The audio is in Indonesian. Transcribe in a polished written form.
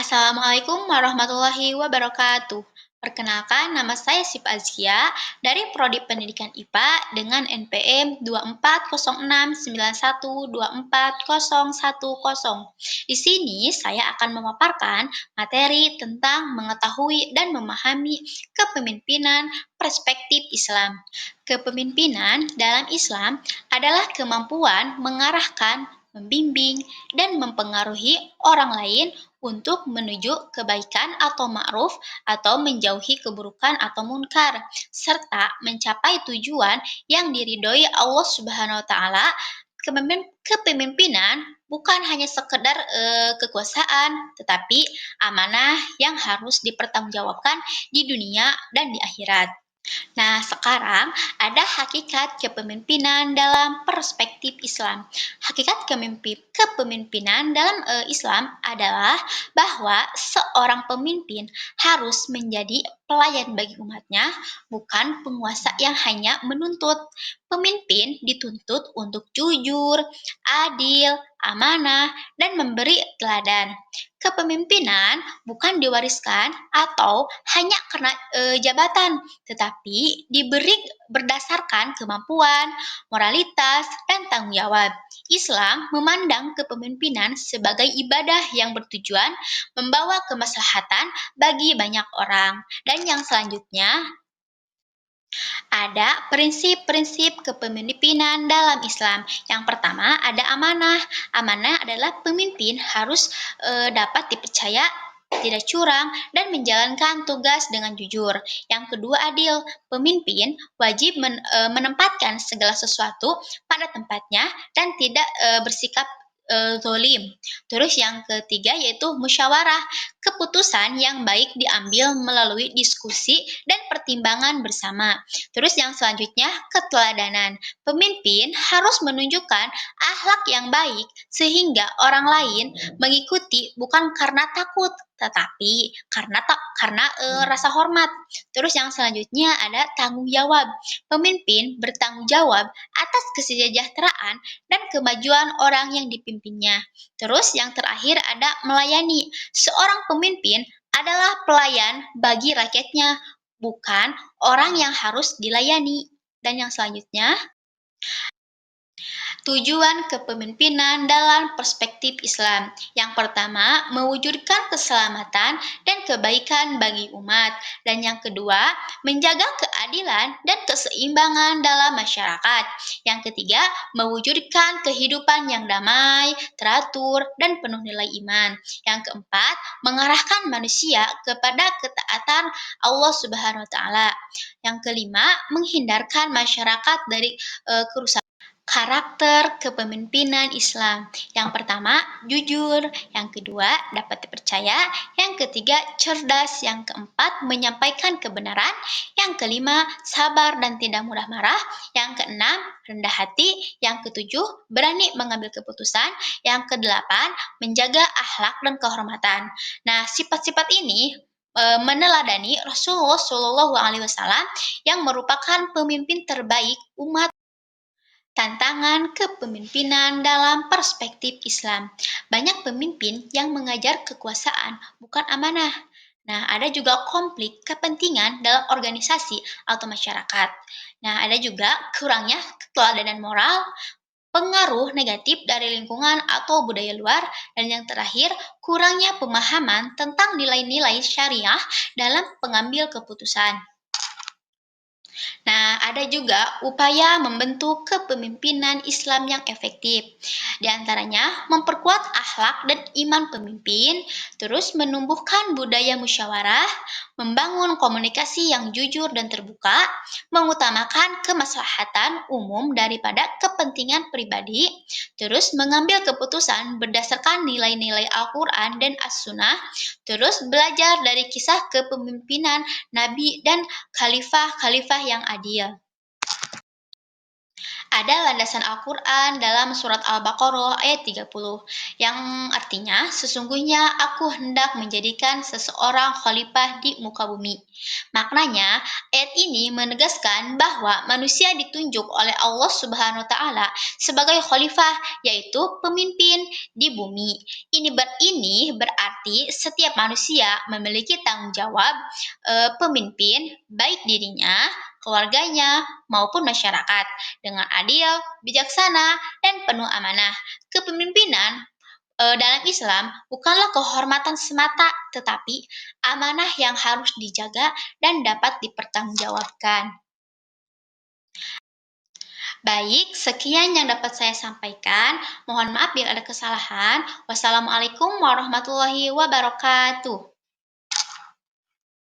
Assalamualaikum warahmatullahi wabarakatuh. Perkenalkan, nama saya Sif Azkia dari Prodi Pendidikan IPA dengan NPM 240691240010. Di sini saya akan memaparkan materi tentang mengetahui dan memahami kepemimpinan perspektif Islam. Kepemimpinan dalam Islam adalah kemampuan mengarahkan, membimbing, dan mempengaruhi orang lain untuk menuju kebaikan atau ma'ruf atau menjauhi keburukan atau munkar serta mencapai tujuan yang diridhoi Allah Subhanahu wa taala. Kepemimpinan bukan hanya sekedar kekuasaan, tetapi amanah yang harus dipertanggungjawabkan di dunia dan di akhirat. Nah, sekarang ada hakikat kepemimpinan dalam perspektif Islam. Hakikat kepemimpinan dalam Islam adalah bahwa seorang pemimpin harus menjadi pelayan bagi umatnya, bukan penguasa yang hanya menuntut. Pemimpin dituntut untuk jujur, adil, amanah, dan memberi teladan. Kepemimpinan bukan diwariskan atau hanya karena jabatan, tetapi diberi berdasarkan kemampuan, moralitas, dan tanggung jawab. Islam memandang kepemimpinan sebagai ibadah yang bertujuan membawa kemaslahatan bagi banyak orang. Dan yang selanjutnya ada prinsip-prinsip kepemimpinan dalam Islam. Yang pertama ada amanah. Amanah adalah pemimpin harus dapat dipercaya, tidak curang, dan menjalankan tugas dengan jujur. Yang kedua adil. Pemimpin wajib menempatkan segala sesuatu pada tempatnya dan tidak bersikap zolim. Terus yang ketiga yaitu musyawarah. Keputusan yang baik diambil melalui diskusi dan pertimbangan bersama. Terus yang selanjutnya keteladanan. Pemimpin harus menunjukkan akhlak yang baik sehingga orang lain mengikuti bukan karena takut tetapi karena rasa hormat. Terus yang selanjutnya ada tanggung jawab. Pemimpin bertanggung jawab atas kesejahteraan dan kemajuan orang yang dipimpinnya. Terus yang terakhir ada melayani. Seorang pemimpin adalah pelayan bagi rakyatnya, bukan orang yang harus dilayani. Dan yang selanjutnya tujuan kepemimpinan dalam perspektif Islam. Yang pertama, mewujudkan keselamatan dan kebaikan bagi umat. Dan yang kedua, menjaga keadilan dan keseimbangan dalam masyarakat. Yang ketiga, mewujudkan kehidupan yang damai, teratur, dan penuh nilai iman. Yang keempat, mengarahkan manusia kepada ketaatan Allah Subhanahu wa taala. Yang kelima, menghindarkan masyarakat dari kerusakan. Karakter kepemimpinan Islam. Yang pertama, jujur. Yang kedua, dapat dipercaya. Yang ketiga, cerdas. Yang keempat, menyampaikan kebenaran. Yang kelima, sabar dan tidak mudah marah. Yang keenam, rendah hati. Yang ketujuh, berani mengambil keputusan. Yang kedelapan, menjaga akhlak dan kehormatan. Nah, sifat-sifat ini meneladani Rasulullah Shallallahu Alaihi Wasallam yang merupakan pemimpin terbaik umat. Tantangan kepemimpinan dalam perspektif Islam. Banyak pemimpin yang mengajar kekuasaan, bukan amanah. Nah, ada juga konflik kepentingan dalam organisasi atau masyarakat. Nah, ada juga kurangnya keteladanan moral, pengaruh negatif dari lingkungan atau budaya luar, dan yang terakhir, kurangnya pemahaman tentang nilai-nilai syariah dalam pengambil keputusan. Nah, ada juga upaya membentuk kepemimpinan Islam yang efektif. Di antaranya, memperkuat akhlak dan iman pemimpin, terus menumbuhkan budaya musyawarah, membangun komunikasi yang jujur dan terbuka, mengutamakan kemaslahatan umum daripada kepentingan pribadi, terus mengambil keputusan berdasarkan nilai-nilai Al-Quran dan As-Sunnah, terus belajar dari kisah kepemimpinan Nabi dan khalifah-khalifah yang adil. Ada landasan Al-Quran dalam surat Al-Baqarah ayat 30, yang artinya, sesungguhnya aku hendak menjadikan seseorang khalifah di muka bumi. Maknanya, ayat ini menegaskan bahwa manusia ditunjuk oleh Allah Subhanahu wa Ta'ala sebagai khalifah, yaitu pemimpin di bumi. Ini berarti setiap manusia memiliki tanggung jawab pemimpin, baik dirinya, keluarganya, maupun masyarakat dengan adil, bijaksana, dan penuh amanah. Kepemimpinan dalam Islam bukanlah kehormatan semata, tetapi amanah yang harus dijaga dan dapat dipertanggungjawabkan. Baik, sekian yang dapat saya sampaikan. Mohon maaf bila ada kesalahan. Wassalamualaikum warahmatullahi wabarakatuh.